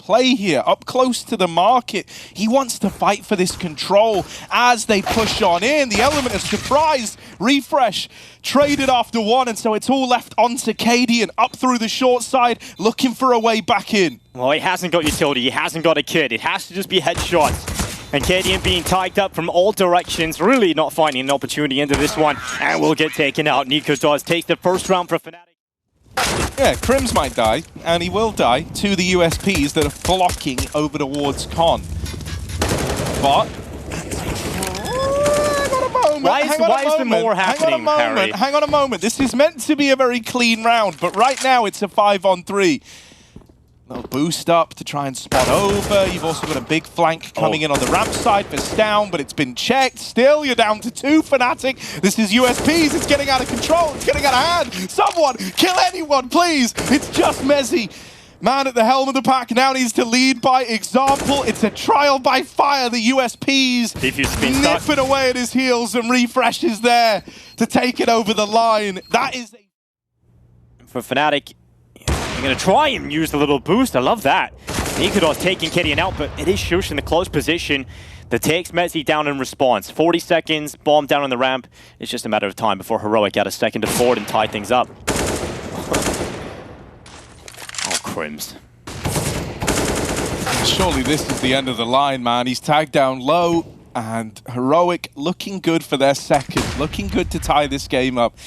play here, up close to the market. He wants to fight for this control as they push on in. The element of surprise, refresh, traded after one, and so it's all left onto Cadian, up through the short side, looking for a way back in. Well, he hasn't got utility, he hasn't got a kid. It has to just be headshots. And Cadian being tagged up from all directions, really not finding an opportunity into this one, and will get taken out. Nico does take the first round for fnatic. Yeah, Crims might die, and he will die to the USPs that are flocking over towards Con. But why is there more happening, Harry? Hang on a moment. This is meant to be a very clean round, but right now it's a 5-on-3. Little boost up to try and spot over. You've also got a big flank coming in on the ramp side for Stown, but it's been checked. Still, you're down to 2, fnatic. This is USPs. It's getting out of control. It's getting out of hand. Someone, kill anyone, please. It's just Mezzy. Man at the helm of the pack now needs to lead by example. It's a trial by fire. The USPs nipping away at his heels, and Refresh is there to take it over the line. That is for fnatic. I'm going to try and use the little boost. I love that. Nikodos taking Cadian out, but it is Shush in the close position that takes Mezzy down in response. 40 seconds, bomb down on the ramp. It's just a matter of time before Heroic got a second to forward and tie things up. Oh, Crims. Surely this is the end of the line, man. He's tagged down low, and Heroic looking good for their second. Looking good to tie this game up.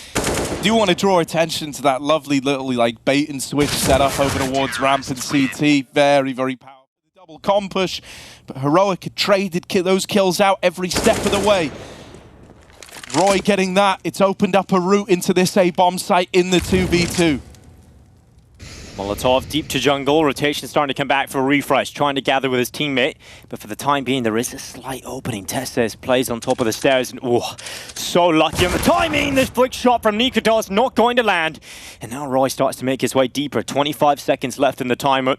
Do want to draw attention to that lovely little like bait and switch setup over towards ramp and CT. Very, very powerful. The double com push, but Heroic had traded those kills out every step of the way. Roy getting that. It's opened up a route into this A-bomb site in the 2v2. Molotov deep to jungle, rotation starting to come back for Refresh, trying to gather with his teammate, but for the time being there is a slight opening. Testes plays on top of the stairs, and oh, so lucky on the timing. This flick shot from Nikodos not going to land, and now Roy starts to make his way deeper. 25 seconds left in the timer.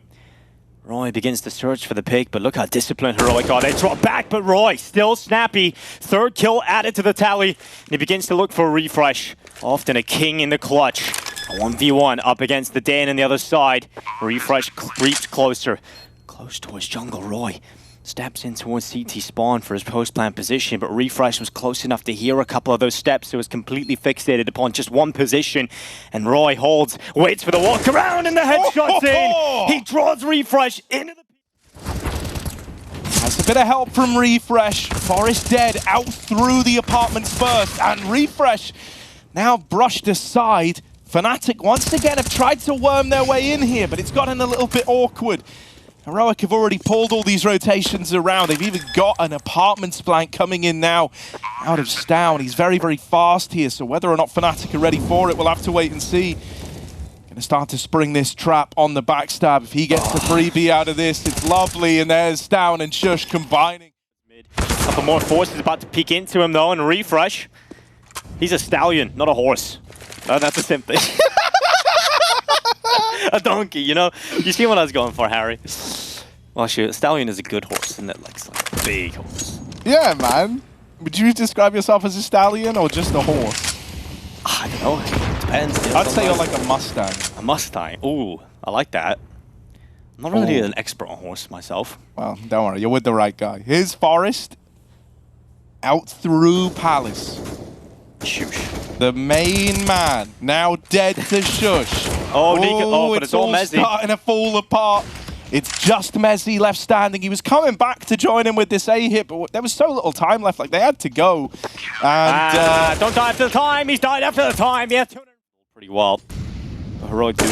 Roy begins to search for the pick, but look how disciplined Heroic are. They drop back, but Roy still snappy. Third kill added to the tally, and he begins to look for a Refresh. Often a king in the clutch. A 1v1 up against the Dane on the other side. Refresh creeps closer. Close towards jungle. Roy steps in towards CT spawn for his post-plant position, but Refresh was close enough to hear a couple of those steps, so was completely fixated upon just one position. And Roy holds, waits for the walk around, and the headshot's in. He draws Refresh into the... That's a bit of help from Refresh. Forest dead out through the apartments first, and Refresh now brushed aside. fnatic once again have tried to worm their way in here, but it's gotten a little bit awkward. Heroic have already pulled all these rotations around. They've even got an apartments flank coming in now out of Stown. He's very, very fast here, so whether or not fnatic are ready for it, we'll have to wait and see. Gonna start to spring this trap on the backstab. If he gets the freebie out of this, it's lovely, and there's Stown and Shush combining. A couple more forces about to peek into him though, and Refresh. He's a stallion, not a horse. Oh, that's the same thing. A donkey, you know? You see what I was going for, Harry? Well, shoot, a stallion is a good horse, isn't it? Like a big horse. Yeah, man. Would you describe yourself as a stallion or just a horse? I don't know. It depends. I'd say you're like a Mustang. A Mustang. Ooh, I like that. I'm not really an expert on horse myself. Well, don't worry. You're with the right guy. Here's Forest. Out through Palace. Shush. The main man, now dead to Shush. But it's all Mezzy. Starting to fall apart. It's just Mezzy left standing. He was coming back to join in with this A hit, but there was so little time left. Like, they had to go. And don't die after the time. He's died after the time. Yeah, pretty well. Heroic do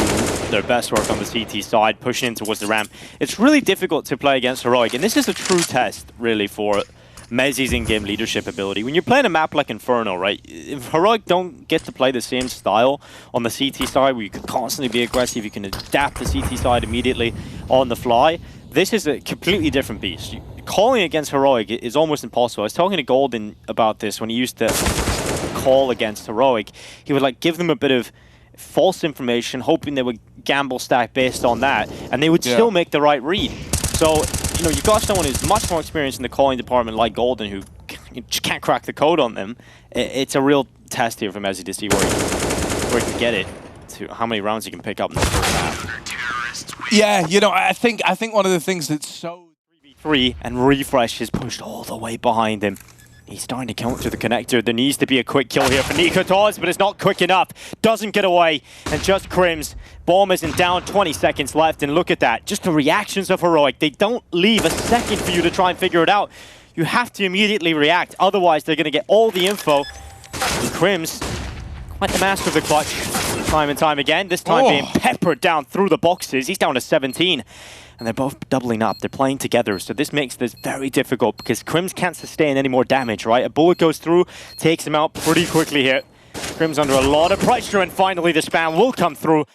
their best work on the CT side, pushing in towards the ramp. It's really difficult to play against Heroic, and this is a true test, really, for Mezzy's in-game leadership ability. When you're playing a map like Inferno, right? If Heroic don't get to play the same style on the CT side, where you can constantly be aggressive, you can adapt the CT side immediately on the fly, this is a completely different beast. Calling against Heroic is almost impossible. I was talking to Golden about this when he used to call against Heroic. He would like give them a bit of false information, hoping they would gamble stack based on that, and they would still make the right read. So, you know, you've got someone who's much more experienced in the calling department like Golden, who you just can't crack the code on them. It's a real test here for Mezzy to see where he can get it, to how many rounds he can pick up in the first half. Yeah, you know, I think one of the things that's so 3v3 and Refresh is pushed all the way behind him. He's starting to count through the connector. There needs to be a quick kill here for Nikotoz, but it's not quick enough. Doesn't get away, and just Crims. Bomb isn't down, 20 seconds left, and look at that. Just the reactions of Heroic. They don't leave a second for you to try and figure it out. You have to immediately react, otherwise they're going to get all the info. Crims, quite the master of the clutch, time and time again. This time being peppered down through the boxes. He's down to 17. And they're both doubling up. They're playing together, so this makes this very difficult because Crims can't sustain any more damage, right? A bullet goes through, takes him out pretty quickly here. Crims under a lot of pressure, and finally the spam will come through.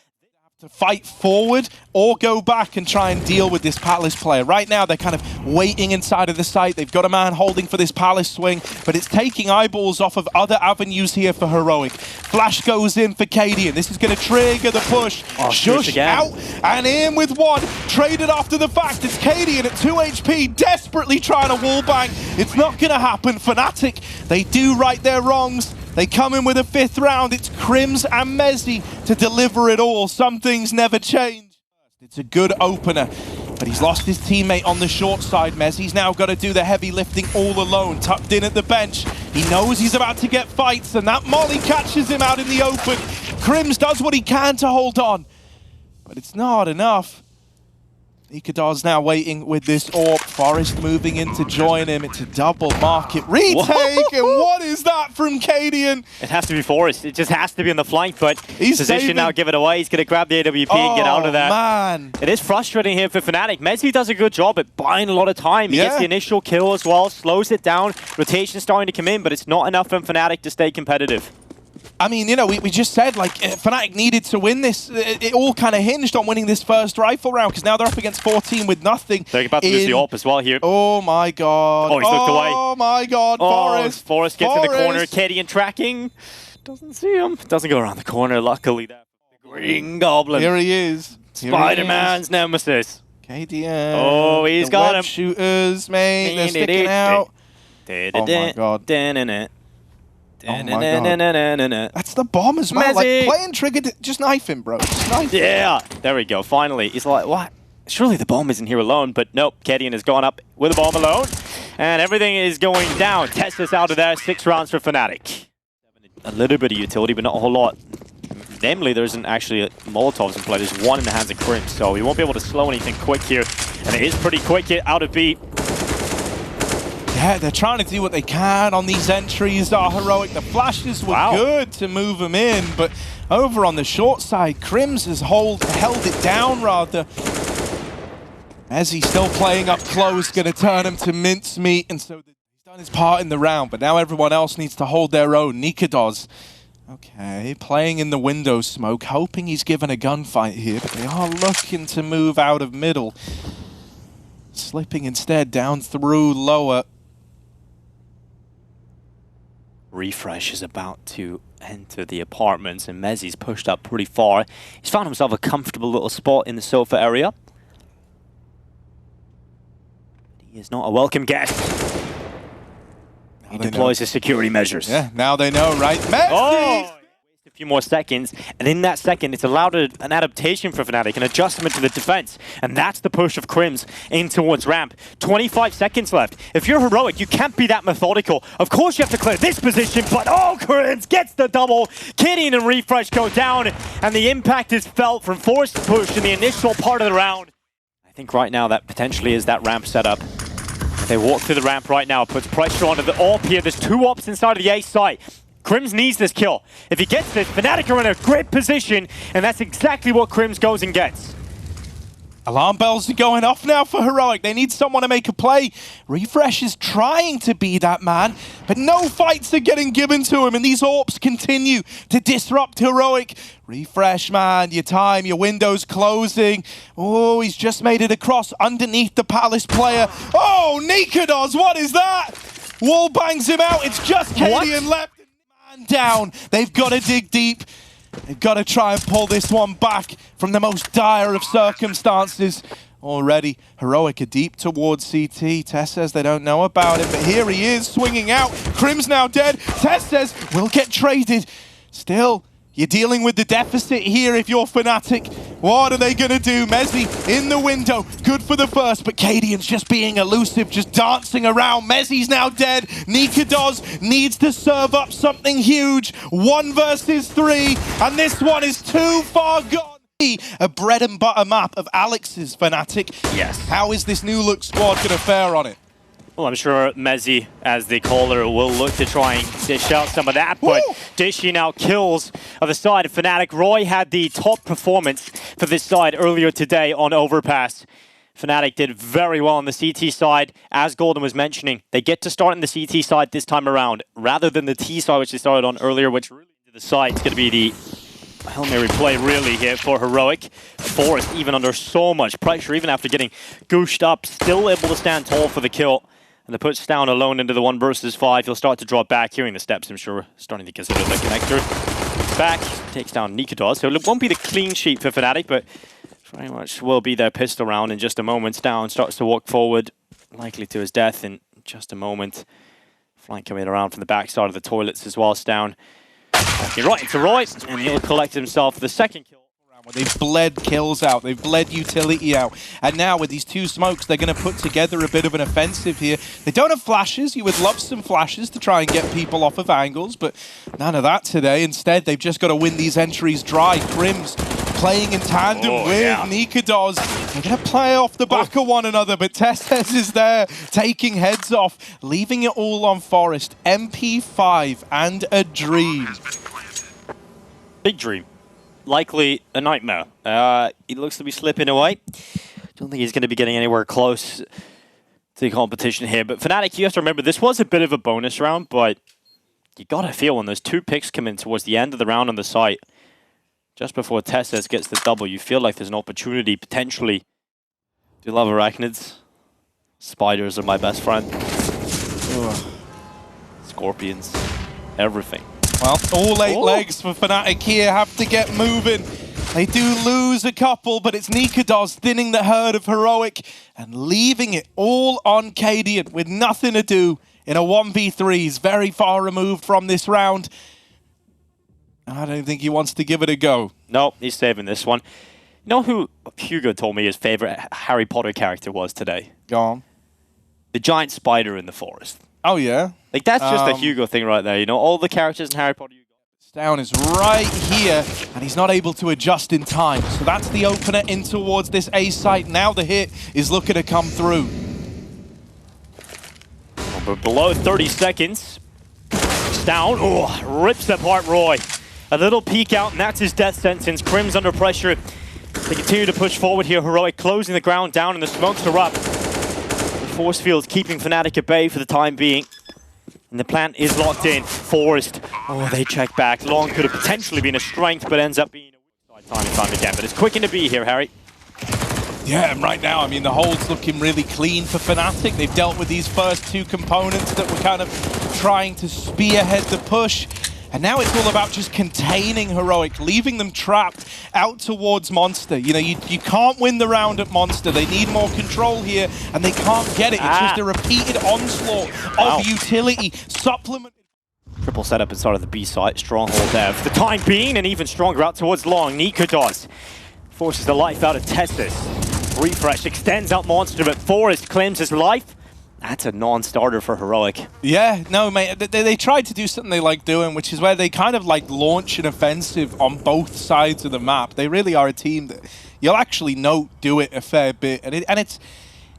To fight forward or go back and try and deal with this Palace player. Right now, they're kind of waiting inside of the site. They've got a man holding for this Palace swing, but it's taking eyeballs off of other avenues here for Heroic. Flash goes in for Cadian. This is going to trigger the push. Shush out and in with one. Traded after the fact. It's Cadian at 2 HP, desperately trying to wallbang. It's not going to happen. fnatic, they do right their wrongs. They come in with a 5th round. It's Crims and Mezzi to deliver it all. Some things never change. It's a good opener, but he's lost his teammate on the short side. Mezzi's now got to do the heavy lifting all alone, tucked in at the bench. He knows he's about to get fights, and that molly catches him out in the open. Crims does what he can to hold on, but it's not enough. Ikadar's now waiting with this AWP. Forest moving in to join him. It's a double market retake. And what is that from Cadian? It has to be Forest. It just has to be on the flank, but he's position saving. now, give it away. He's going to grab the AWP and get out of there. Man. It is frustrating here for fnatic. Mezzi does a good job at buying a lot of time. He gets the initial kill as well, slows it down. Rotation's starting to come in, but it's not enough for fnatic to stay competitive. I mean, you know, we just said, like, fnatic needed to win this. It all kind of hinged on winning this first rifle round, because now they're up against 14 with nothing. They're about to lose the AWP as well here. Oh, my God. Oh, he's looked away. Oh, my God. Forest. Forest gets in the corner. Cadian tracking. Doesn't see him. Doesn't go around the corner, luckily. That Green Goblin. Here he is. Spider-Man's nemesis. Cadian. Oh, he's got him. Shooters, mate. They're sticking out. Oh, my God. Oh my God. That's the bomb as well. Like, playing triggered, just knife him, bro. Just knife him. Yeah, there we go. Finally, he's like, what? Surely the bomb isn't here alone, but nope. Cadian has gone up with a bomb alone, and everything is going down. Testis out of there. 6 rounds for fnatic. A little bit of utility, but not a whole lot. Namely, there isn't actually Molotovs in play. There's one in the hands of Crims, so he won't be able to slow anything quick here. And it is pretty quick here out of B. Yeah, they're trying to do what they can on these entries. Heroic. The flashes were good to move them in, but over on the short side, Crims has held it down rather. As he's still playing up close, going to turn him to mincemeat, and so he's done his part in the round, but now everyone else needs to hold their own. Nikotoz, okay, playing in the window smoke, hoping he's given a gunfight here, but they are looking to move out of middle. Slipping instead down through lower. Refresh is about to enter the apartments, and Mezzi's pushed up pretty far. He's found himself a comfortable little spot in the sofa area. He is not a welcome guest. He deploys his security measures. Yeah, now they know, right? Mezzi! Oh! A few more seconds, and in that second, it's allowed an adaptation for fnatic, an adjustment to the defense, and that's the push of Crims in towards ramp. 25 seconds left. If you're Heroic, you can't be that methodical. Of course, you have to clear this position, but Crims gets the double. Cadian and Refresh go down, and the impact is felt from forced push in the initial part of the round. I think right now that potentially is that ramp setup. They walk through the ramp right now, puts pressure onto the AWP here. There's 2 AWPs inside of the A site. Crims needs this kill. If he gets this, fnatic are in a great position, and that's exactly what Crims goes and gets. Alarm bells are going off now for Heroic. They need someone to make a play. Refresh is trying to be that man, but no fights are getting given to him, and these AWPs continue to disrupt Heroic. Refresh, man, your time, your window's closing. Oh, he's just made it across underneath the Palace player. Oh, Nikotoz, what is that? Wall bangs him out. It's just Cadian left. Man down. They've got to dig deep. They've got to try and pull this one back from the most dire of circumstances. Already, Heroic are deep towards CT. Tess says they don't know about it, but here he is, swinging out. Crims now dead. Tess says, we'll get traded. Still, You're dealing with the deficit here if you're Fnatic. What are they going to do? Mezzi in the window. Good for the first, but Cadian's just being elusive, just dancing around. Mezzi's now dead. Nikados needs to serve up something huge. 1 versus 3, and this one is too far gone. A bread and butter map of Alex's Fnatic. Yes. How is this new look squad going to fare on it? Well, I'm sure Mezzi, as the caller, will look to try and dish out some of that, but dishing out kills on the side of Fnatic. Roy had the top performance for this side earlier today on Overpass. Fnatic did very well on the CT side. As Golden was mentioning, they get to start on the CT side this time around, rather than the T side, which they started on earlier, which really to the side is going to be the Hail Mary play really here for Heroic. Forest, even under so much pressure, even after getting gooshed up, still able to stand tall for the kill. And the puts down alone into the 1 versus 5. He'll start to drop back, hearing the steps, I'm sure, starting to consider the connector. Back, takes down Nikados. So it won't be the clean sheet for Fnatic, but very much will be their pistol round in just a moment. Down, starts to walk forward, likely to his death in just a moment. Flank coming around from the backside of the toilets as well. Down, walking right into Roy, and he'll collect himself the second kill. They've bled kills out, they've bled utility out, and now with these 2 smokes, they're going to put together a bit of an offensive here. They don't have flashes. You would love some flashes to try and get people off of angles, but none of that today. Instead, they've just got to win these entries dry. Crims playing in tandem with Nikados. They're going to play off the back of one another, but Testes is there, taking heads off, leaving it all on Forest. MP5 and a dream. Big dream. Likely a nightmare. He looks to be slipping away. Don't think he's going to be getting anywhere close to the competition here. But Fnatic, you have to remember, this was a bit of a bonus round, but you got to feel when those 2 picks come in towards the end of the round on the site, just before Testes gets the double, you feel like there's an opportunity, potentially. Do you love arachnids? Spiders are my best friend. Ugh. Scorpions. Everything. Well, all 8 legs for Fnatic here have to get moving. They do lose a couple, but it's Nikados thinning the herd of Heroic and leaving it all on Cadian with nothing to do in a 1v3. He's very far removed from this round. I don't think he wants to give it a go. No, he's saving this one. You know who Hugo told me his favorite Harry Potter character was today? Go on. The giant spider in the forest. Oh, yeah? Like, that's just a Hugo thing right there, you know? All the characters in Harry Potter you got. Down is right here, and he's not able to adjust in time. So that's the opener in towards this A site. Now the hit is looking to come through. Oh, but below 30 seconds. Down. Oh, rips apart Roy. A little peek out, and that's his death sentence. Crim's under pressure. They continue to push forward here. Heroic closing the ground down, and the smokes are up. Force field keeping Fnatic at bay for the time being. And the plant is locked in. Forest. Oh, they check back. Long could have potentially been a strength, but ends up being a weak side time and time again. But it's quick to be here, Harry. Yeah, and right now, I mean, the hold's looking really clean for Fnatic. They've dealt with these first 2 components that were kind of trying to spearhead the push. And now it's all about just containing Heroic, leaving them trapped out towards Monster. You know, you can't win the round at Monster. They need more control here, and they can't get it. It's just a repeated onslaught of utility, supplement. Triple setup inside of the B site, stronghold there for the time being, and even stronger out towards Long. Nikados forces the life out of Testes. Refresh extends out Monster, but Forest claims his life. That's a non-starter for Heroic. Yeah, no, mate. They tried to do something they like doing, which is where they kind of like launch an offensive on both sides of the map. They really are a team that you'll actually do it a fair bit, and it's,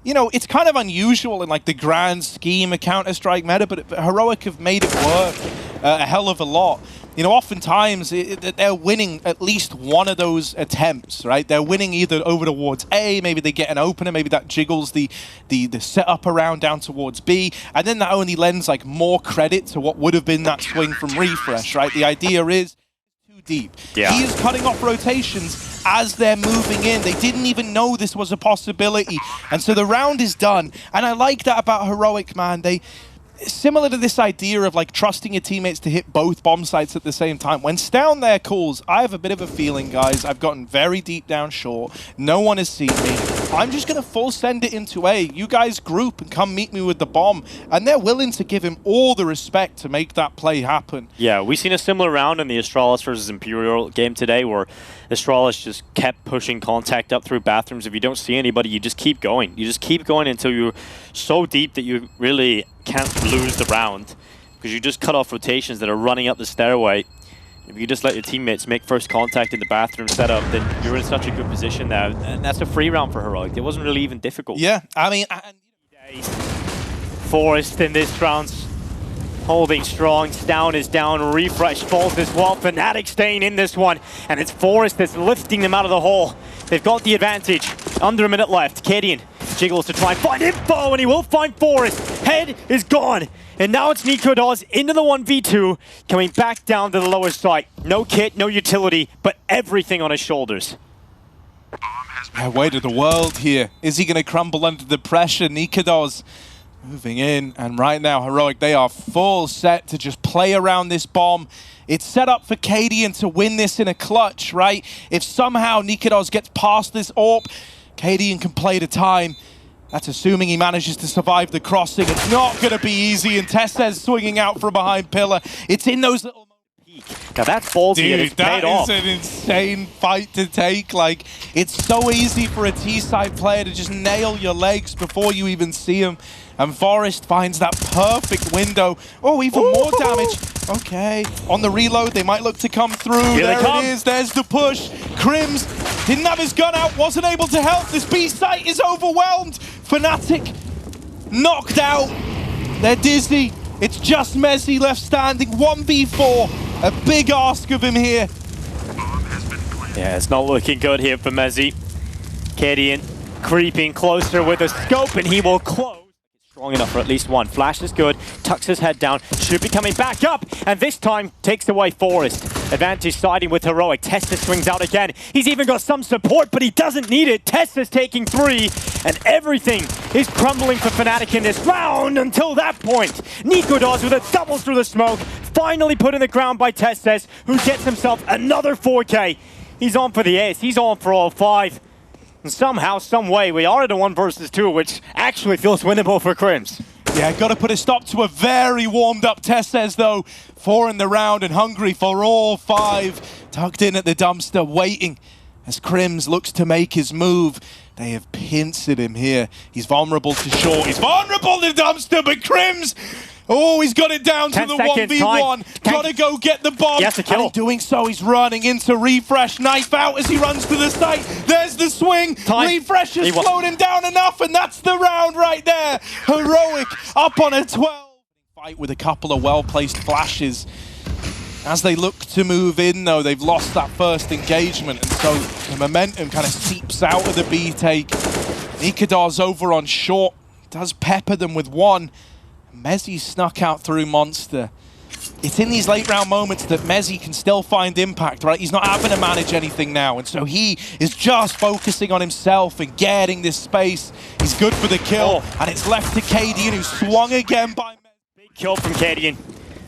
you know, it's kind of unusual in like the grand scheme of Counter-Strike meta, but Heroic have made it work a hell of a lot. You know, oftentimes they're winning at least one of those attempts, right? They're winning either over towards A, maybe they get an opener, maybe that jiggles the setup around down towards B, and then that only lends like more credit to what would have been that swing from Refresh, right? The idea is too deep. Yeah. He is cutting off rotations as they're moving in. They didn't even know this was a possibility, and so the round is done. And I like that about Heroic, man. Similar to this idea of like trusting your teammates to hit both bomb sites at the same time. When Stown there calls, I have a bit of a feeling, guys, I've gotten very deep down short. No one has seen me. I'm just going to full send it into A. You guys group and come meet me with the bomb. And they're willing to give him all the respect to make that play happen. Yeah, we've seen a similar round in the Astralis versus Imperial game today where Astralis just kept pushing contact up through bathrooms. If you don't see anybody, you just keep going. You just keep going until you're so deep that you really can't lose the round because you just cut off rotations that are running up the stairway. If you just let your teammates make first contact in the bathroom setup, then you're in such a good position now. And that's a free round for Heroic. It wasn't really even difficult. Yeah, I mean... Forest in this round, holding strong. Down is down. Refresh falls as well. fnatic staying in this one. And it's Forest that's lifting them out of the hole. They've got the advantage. Under a minute left. Cadian jiggles to try and find info, and he will find Forest. Head is gone. And now it's NiKoDoz into the 1v2, coming back down to the lower site. No kit, no utility, but everything on his shoulders. Weight of the world here. Is he going to crumble under the pressure? NiKoDoz moving in, and right now Heroic, they are full set to just play around this bomb. It's set up for Cadian to win this in a clutch, right? If somehow NiKoDoz gets past this AWP, Cadian can play the time. That's assuming he manages to survive the crossing. It's not going to be easy, and Tessez swinging out from behind Pillar. It's in those little... Now that's ballsy. Dude, and it's paid off. That is an insane fight to take. Like, it's so easy for a T-side player to just nail your legs before you even see him. And Forest finds that perfect window. Oh, even more damage. Okay. On the reload, they might look to come through. Here there it is. There's the push. Crims didn't have his gun out, wasn't able to help. This B site is overwhelmed. fnatic knocked out. They're dizzy. It's just Mezzi left standing. 1v4. A big ask of him here. Yeah, it's not looking good here for Mezzi. Cadian creeping closer with a scope, and he will close. Strong enough for at least one. Flash is good, tucks his head down, should be coming back up, and this time takes away Forest. Advantage siding with Heroic. Tessa swings out again. He's even got some support, but he doesn't need it. Tessa's taking 3, and everything is crumbling for fnatic in this round until that point. NiKoDoz with a double through the smoke, finally put in the ground by Tessez, who gets himself another 4K. He's on for the ace. He's on for all 5. And somehow, some way, we are at a 1 versus 2, which actually feels winnable for Crims. Yeah, got to put a stop to a very warmed-up Tessez, though. 4 in the round and hungry for all 5. Tucked in at the dumpster, waiting as Crims looks to make his move. They have pincered him here. He's vulnerable to short. He's vulnerable to dumpster, but Crims... Oh, he's got it down to the 1v1. Gotta go get the bomb. He has to kill. And in doing so, he's running into Refresh. Knife out as he runs to the site. There's the swing. Refresh has slowed him down enough, and that's the round right there. Heroic up on a 12. Fight with a couple of well-placed flashes. As they look to move in, though, they've lost that first engagement, and so the momentum kind of seeps out of the B take. NiKoDoz over on short. Does pepper them with 1. Mezzi snuck out through Monster. It's in these late round moments that Mezzi can still find impact, right? He's not having to manage anything now, and so he is just focusing on himself and getting this space. He's good for the kill, and it's left to Cadian, who swung again by Mezzi. Big kill from Cadian.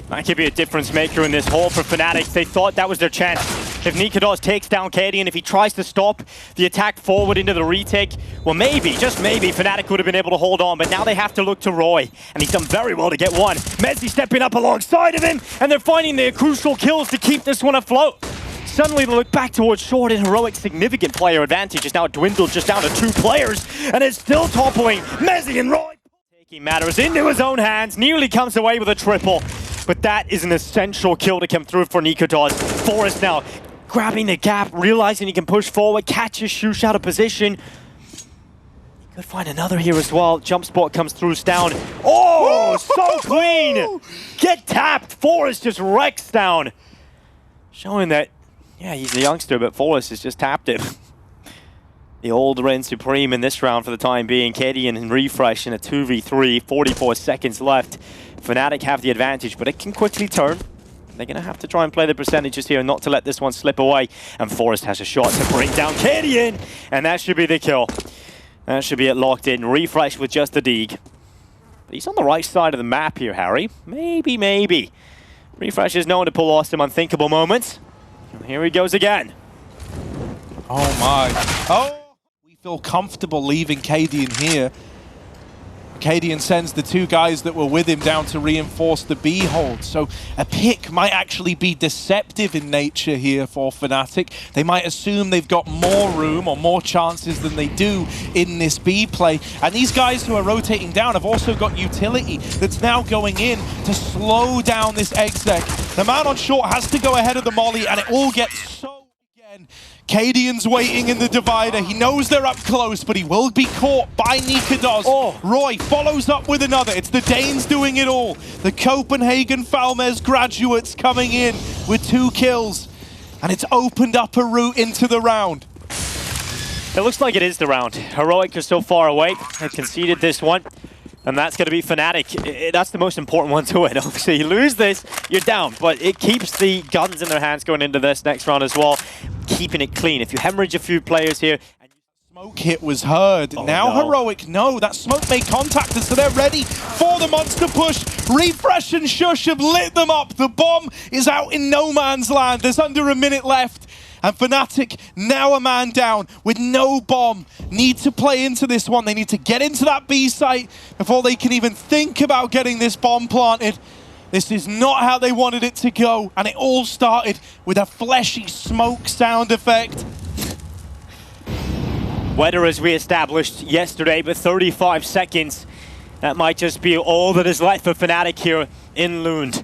That could be a difference maker in this hole for fnatic. They thought that was their chance. If NiKoDoz takes down Cadian, if he tries to stop the attack forward into the retake, well maybe, just maybe, fnatic would have been able to hold on, but now they have to look to Roy, and he's done very well to get 1. Mezzi stepping up alongside of him, and they're finding their crucial kills to keep this one afloat. Suddenly they look back towards short, and Heroic's significant player advantage is now dwindled just down to 2 players, and it's still toppling Mezzi and Roy. Taking matters into his own hands, nearly comes away with a triple. But that is an essential kill to come through for NiKoDoz. Forest now grabbing the gap, realizing he can push forward, catches Shush out of position. He could find another here as well. Jump spot comes through down. Oh, so clean! Get tapped. Forest just wrecks down. Showing that, yeah, he's a youngster, but Forest has just tapped him. The old reign supreme in this round for the time being. Cadian and Refresh in a 2v3, 44 seconds left. fnatic have the advantage, but it can quickly turn. They're going to have to try and play the percentages here, not to let this one slip away. And Forest has a shot to bring down Cadian, and that should be the kill. That should be it locked in. Refresh with just the dig. But he's on the right side of the map here, Harry. Maybe, maybe. Refresh is known to pull off some unthinkable moments. And here he goes again. Oh my. Oh! feel comfortable leaving Cadian here. Cadian sends the two guys that were with him down to reinforce the B hold. So a pick might actually be deceptive in nature here for Fnatic. They might assume they've got more room or more chances than they do in this B play. And these guys who are rotating down have also got utility that's now going in to slow down this exec. The man on short has to go ahead of the molly, and it all gets so again. Cadian's waiting in the divider. He knows they're up close, but he will be caught by Nikados. Oh. Roy follows up with another. It's the Danes doing it all. The Copenhagen Falmez graduates coming in with 2 kills. And it's opened up a route into the round. It looks like it is the round. Heroic are so far away. They've conceded this one. And that's going to be Fnatic. That's the most important one to it. Obviously, you lose this, you're down. But it keeps the guns in their hands going into this next round as well. Keeping it clean. If you hemorrhage a few players here... Smoke hit was heard. Now no. Heroic, no, that smoke made contact, so they're ready for the monster push. Refresh and Shush have lit them up. The bomb is out in no man's land. There's under a minute left. And Fnatic, now a man down with no bomb, need to play into this one. They need to get into that B site before they can even think about getting this bomb planted. This is not how they wanted it to go, and it all started with a fleshy smoke sound effect. Weather as we established yesterday, but 35 seconds. That might just be all that is left for Fnatic here in Lund.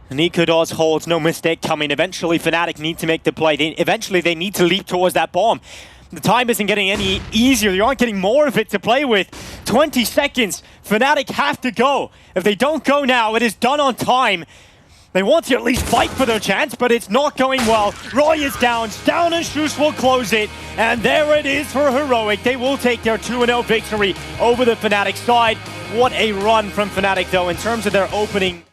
Nikados holds, no mistake coming. Eventually Fnatic need to make the play. Eventually they need to leap towards that bomb. The time isn't getting any easier. You aren't getting more of it to play with. 20 seconds. Fnatic have to go. If they don't go now, it is done on time. They want to at least fight for their chance, but it's not going well. Roy is down. Down and Shush will close it. And there it is for Heroic. They will take their 2-0 victory over the Fnatic side. What a run from Fnatic, though, in terms of their opening.